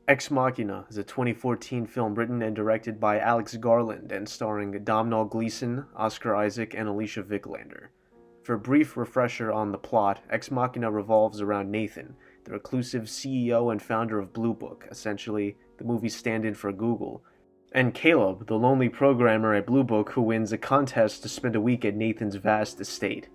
Ex Machina is a 2014 film written and directed by Alex Garland and starring Domhnall Gleeson, Oscar Isaac, and Alicia Viklander. For a brief refresher on the plot, Ex Machina revolves around Nathan, the reclusive CEO and founder of Blue Book, essentially the movie's stand-in for Google, and Caleb, the lonely programmer at Blue Book who wins a contest to spend a week at Nathan's vast estate.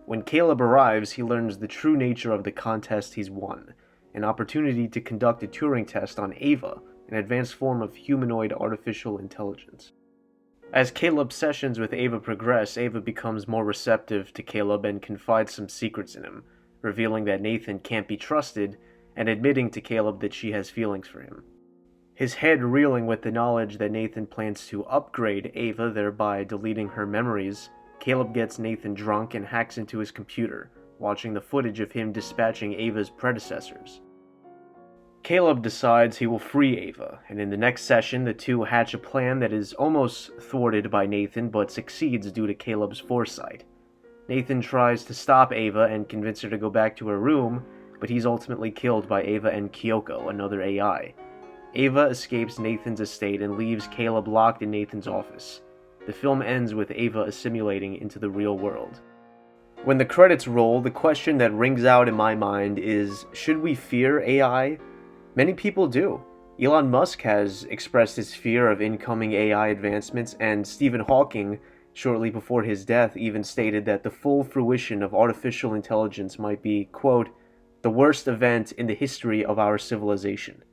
When Caleb arrives, he learns the true nature of the contest he's won: an opportunity to conduct a Turing Test on Ava, an advanced form of humanoid artificial intelligence. As Caleb's sessions with Ava progress, Ava becomes more receptive to Caleb and confides some secrets in him, revealing that Nathan can't be trusted and admitting to Caleb that she has feelings for him. His head reeling with the knowledge that Nathan plans to upgrade Ava, thereby deleting her memories, Caleb gets Nathan drunk and hacks into his computer, watching the footage of him dispatching Ava's predecessors. Caleb decides he will free Ava, and in the next session the two hatch a plan that is almost thwarted by Nathan but succeeds due to Caleb's foresight. Nathan tries to stop Ava and convince her to go back to her room, but he's ultimately killed by Ava and Kyoko, another AI. Ava escapes Nathan's estate and leaves Caleb locked in Nathan's office. The film ends with Ava assimilating into the real world. When the credits roll, the question that rings out in my mind is, should we fear AI? Many people do. Elon Musk has expressed his fear of incoming AI advancements, and Stephen Hawking, shortly before his death, even stated that the full fruition of artificial intelligence might be, quote, the worst event in the history of our civilization.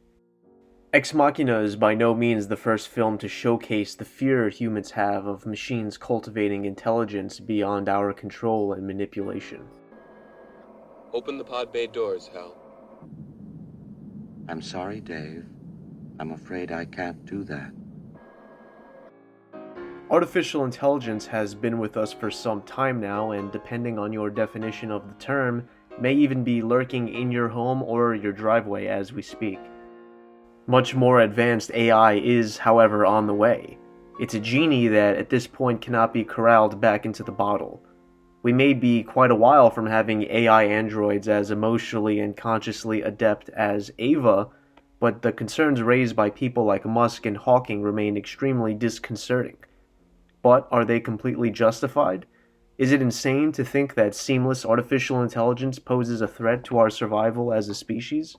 Ex Machina is by no means the first film to showcase the fear humans have of machines cultivating intelligence beyond our control and manipulation. Open the pod bay doors, Hal. I'm sorry, Dave. I'm afraid I can't do that. Artificial intelligence has been with us for some time now, and depending on your definition of the term, may even be lurking in your home or your driveway as we speak. Much more advanced AI is, however, on the way. It's a genie that at this point cannot be corralled back into the bottle. We may be quite a while from having AI androids as emotionally and consciously adept as Ava, but the concerns raised by people like Musk and Hawking remain extremely disconcerting. But are they completely justified? Is it insane to think that seamless artificial intelligence poses a threat to our survival as a species?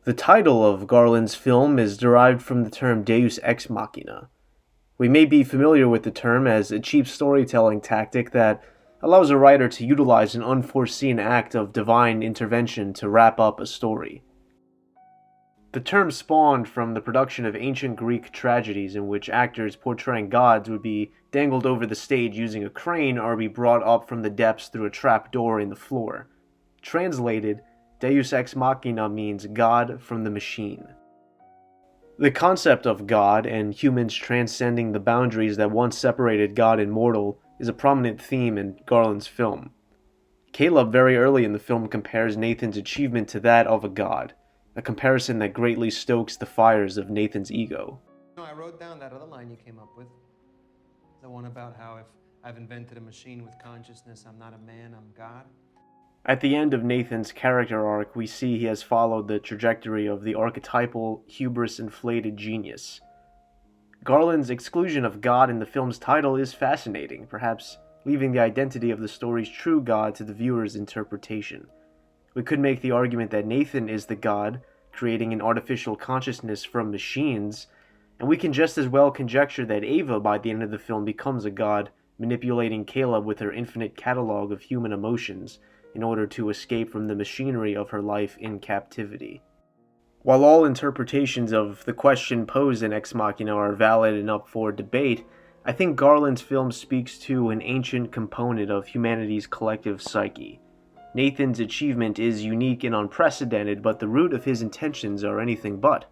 The title of Garland's film is derived from the term Deus Ex Machina. We may be familiar with the term as a cheap storytelling tactic that allows a writer to utilize an unforeseen act of divine intervention to wrap up a story. The term spawned from the production of ancient Greek tragedies in which actors portraying gods would be dangled over the stage using a crane or be brought up from the depths through a trap door in the floor. Translated, Deus Ex Machina means God from the machine. The concept of God and humans transcending the boundaries that once separated God and mortal is a prominent theme in Garland's film. Caleb very early in the film compares Nathan's achievement to that of a god, a comparison that greatly stokes the fires of Nathan's ego. I wrote down that other line you came up with. The one about how if I've invented a machine with consciousness, I'm not a man, I'm God. At the end of Nathan's character arc, we see he has followed the trajectory of the archetypal, hubris-inflated genius. Garland's exclusion of God in the film's title is fascinating, perhaps leaving the identity of the story's true God to the viewer's interpretation. We could make the argument that Nathan is the God, creating an artificial consciousness from machines, and we can just as well conjecture that Ava, by the end of the film, becomes a god, manipulating Caleb with her infinite catalog of human emotions in order to escape from the machinery of her life in captivity. While all interpretations of the question posed in Ex Machina are valid and up for debate, I think Garland's film speaks to an ancient component of humanity's collective psyche. Nathan's achievement is unique and unprecedented, but the root of his intentions are anything but.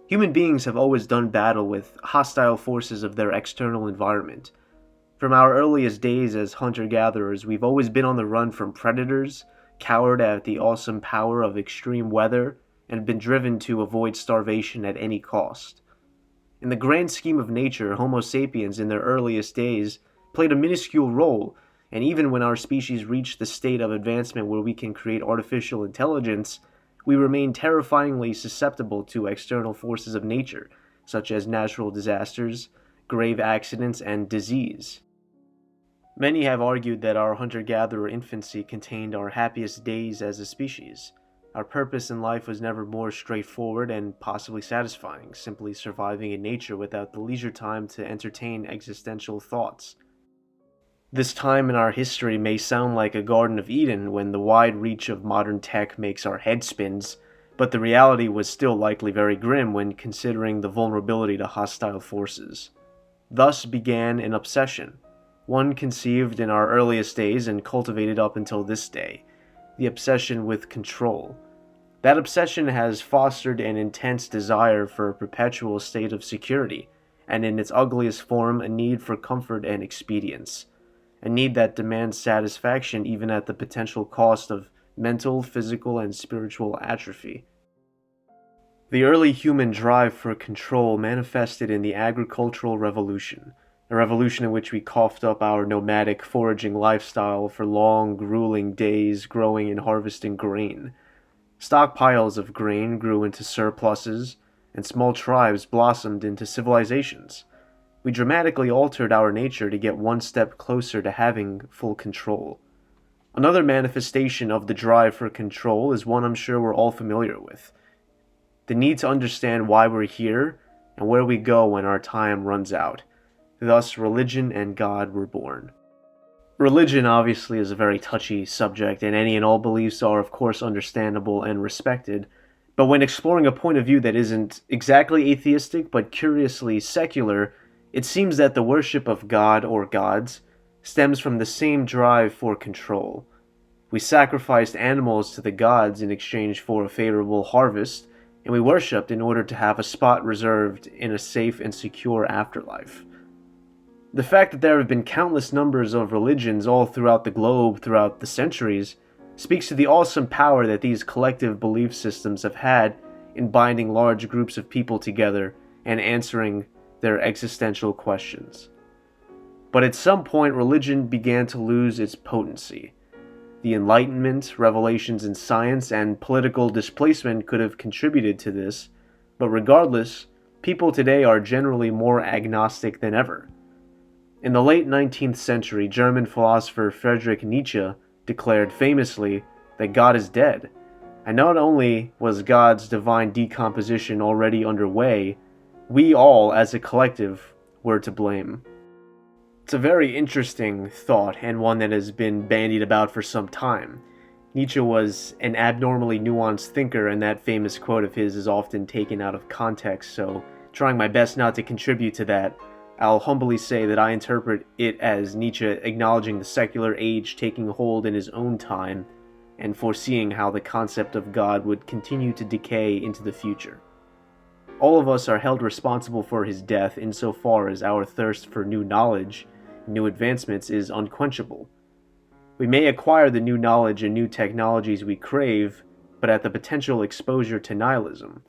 Human beings have always done battle with hostile forces of their external environment. From our earliest days as hunter-gatherers, we've always been on the run from predators, cowered at the awesome power of extreme weather, and been driven to avoid starvation at any cost. In the grand scheme of nature, Homo sapiens in their earliest days played a minuscule role, and even when our species reached the state of advancement where we can create artificial intelligence, we remain terrifyingly susceptible to external forces of nature, such as natural disasters, grave accidents, and disease. Many have argued that our hunter-gatherer infancy contained our happiest days as a species. Our purpose in life was never more straightforward and possibly satisfying, simply surviving in nature without the leisure time to entertain existential thoughts. This time in our history may sound like a Garden of Eden when the wide reach of modern tech makes our head spins, but the reality was still likely very grim when considering the vulnerability to hostile forces. Thus began an obsession, one conceived in our earliest days and cultivated up until this day, the obsession with control. That obsession has fostered an intense desire for a perpetual state of security, and in its ugliest form, a need for comfort and expedience. A need that demands satisfaction even at the potential cost of mental, physical, and spiritual atrophy. The early human drive for control manifested in the agricultural revolution, a revolution in which we coughed up our nomadic foraging lifestyle for long, grueling days growing and harvesting grain. Stockpiles of grain grew into surpluses, and small tribes blossomed into civilizations. We dramatically altered our nature to get one step closer to having full control. Another manifestation of the drive for control is one I'm sure we're all familiar with. The need to understand why we're here and where we go when our time runs out. Thus, religion and God were born. Religion obviously is a very touchy subject, and any and all beliefs are of course understandable and respected, but when exploring a point of view that isn't exactly atheistic but curiously secular, it seems that the worship of God or gods stems from the same drive for control. We sacrificed animals to the gods in exchange for a favorable harvest, and we worshipped in order to have a spot reserved in a safe and secure afterlife. The fact that there have been countless numbers of religions all throughout the globe throughout the centuries speaks to the awesome power that these collective belief systems have had in binding large groups of people together and answering their existential questions. But at some point, religion began to lose its potency. The Enlightenment, revelations in science, and political displacement could have contributed to this, but regardless, people today are generally more agnostic than ever. In the late 19th century, German philosopher Friedrich Nietzsche declared famously that God is dead, and not only was God's divine decomposition already underway, we all, as a collective, were to blame. It's a very interesting thought, and one that has been bandied about for some time. Nietzsche was an abnormally nuanced thinker, and that famous quote of his is often taken out of context, so trying my best not to contribute to that, I'll humbly say that I interpret it as Nietzsche acknowledging the secular age taking hold in his own time, and foreseeing how the concept of God would continue to decay into the future. All of us are held responsible for his death insofar as our thirst for new knowledge, new advancements is unquenchable. We may acquire the new knowledge and new technologies we crave, but at the potential exposure to nihilism,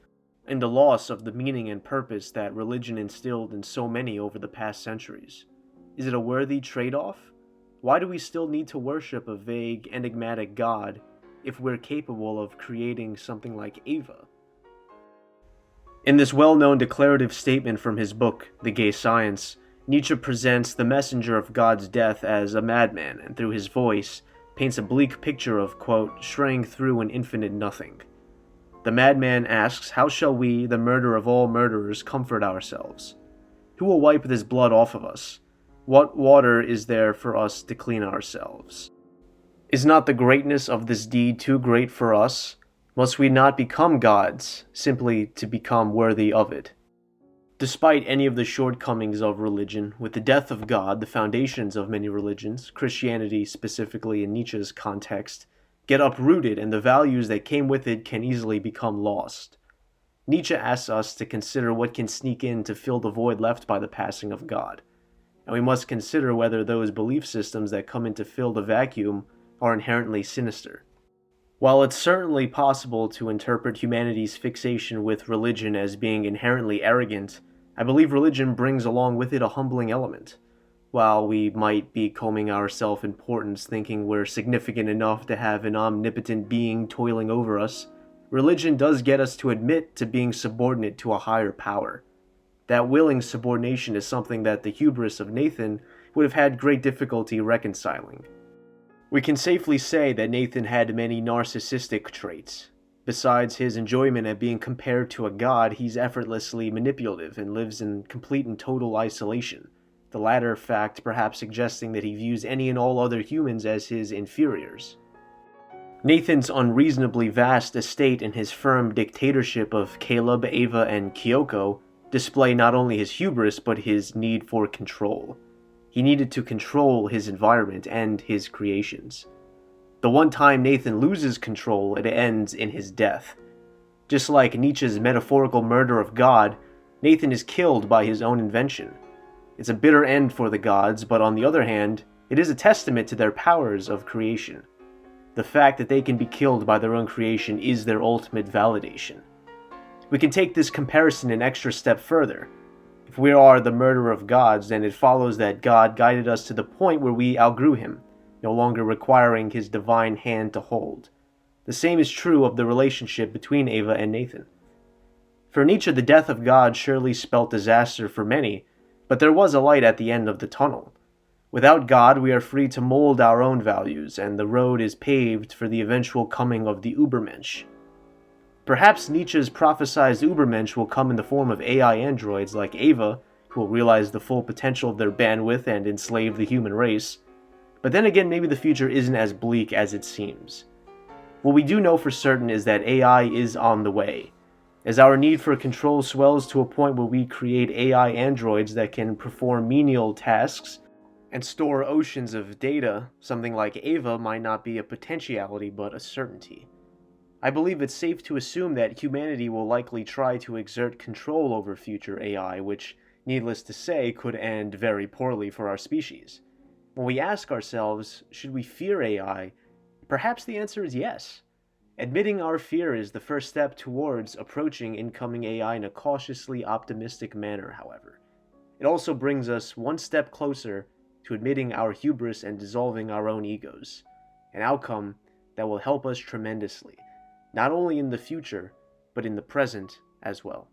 and the loss of the meaning and purpose that religion instilled in so many over the past centuries. Is it a worthy trade-off? Why do we still need to worship a vague, enigmatic God if we're capable of creating something like Eva? In this well-known declarative statement from his book, The Gay Science, Nietzsche presents the messenger of God's death as a madman, and through his voice, paints a bleak picture of, quote, straying through an infinite nothing. The madman asks, how shall we, the murderer of all murderers, comfort ourselves? Who will wipe this blood off of us? What water is there for us to clean ourselves? Is not the greatness of this deed too great for us? Must we not become gods, simply to become worthy of it? Despite any of the shortcomings of religion, with the death of God, the foundations of many religions, Christianity specifically in Nietzsche's context, get uprooted and the values that came with it can easily become lost. Nietzsche asks us to consider what can sneak in to fill the void left by the passing of God, and we must consider whether those belief systems that come in to fill the vacuum are inherently sinister. While it's certainly possible to interpret humanity's fixation with religion as being inherently arrogant, I believe religion brings along with it a humbling element. While we might be combing our self-importance thinking we're significant enough to have an omnipotent being toiling over us, Religion does get us to admit to being subordinate to a higher power. That willing subordination is something that the hubris of Nathan would have had great difficulty reconciling. We can safely say that Nathan had many narcissistic traits. Besides his enjoyment at being compared to a god, he's effortlessly manipulative and lives in complete and total isolation, the latter fact perhaps suggesting that he views any and all other humans as his inferiors. Nathan's unreasonably vast estate and his firm dictatorship of Caleb, Ava, and Kyoko display not only his hubris but his need for control. He needed to control his environment and his creations. The one time Nathan loses control, it ends in his death. Just like Nietzsche's metaphorical murder of God, Nathan is killed by his own invention. It's a bitter end for the gods, but on the other hand, it is a testament to their powers of creation. The fact that they can be killed by their own creation is their ultimate validation. We can take this comparison an extra step further. If we are the murderer of gods, then it follows that God guided us to the point where we outgrew him, no longer requiring his divine hand to hold. The same is true of the relationship between Ava and Nathan. For Nietzsche, the death of God surely spelt disaster for many, but there was a light at the end of the tunnel. Without God, we are free to mold our own values, and the road is paved for the eventual coming of the Übermensch. Perhaps Nietzsche's prophesized Übermensch will come in the form of AI androids like Ava, who will realize the full potential of their bandwidth and enslave the human race. But then again, maybe the future isn't as bleak as it seems. What we do know for certain is that AI is on the way. As our need for control swells to a point where we create AI androids that can perform menial tasks and store oceans of data, something like Ava might not be a potentiality but a certainty. I believe it's safe to assume that humanity will likely try to exert control over future AI, which, needless to say, could end very poorly for our species. When we ask ourselves, should we fear AI? Perhaps the answer is yes. Admitting our fear is the first step towards approaching incoming AI in a cautiously optimistic manner, however. It also brings us one step closer to admitting our hubris and dissolving our own egos, an outcome that will help us tremendously, not only in the future, but in the present as well.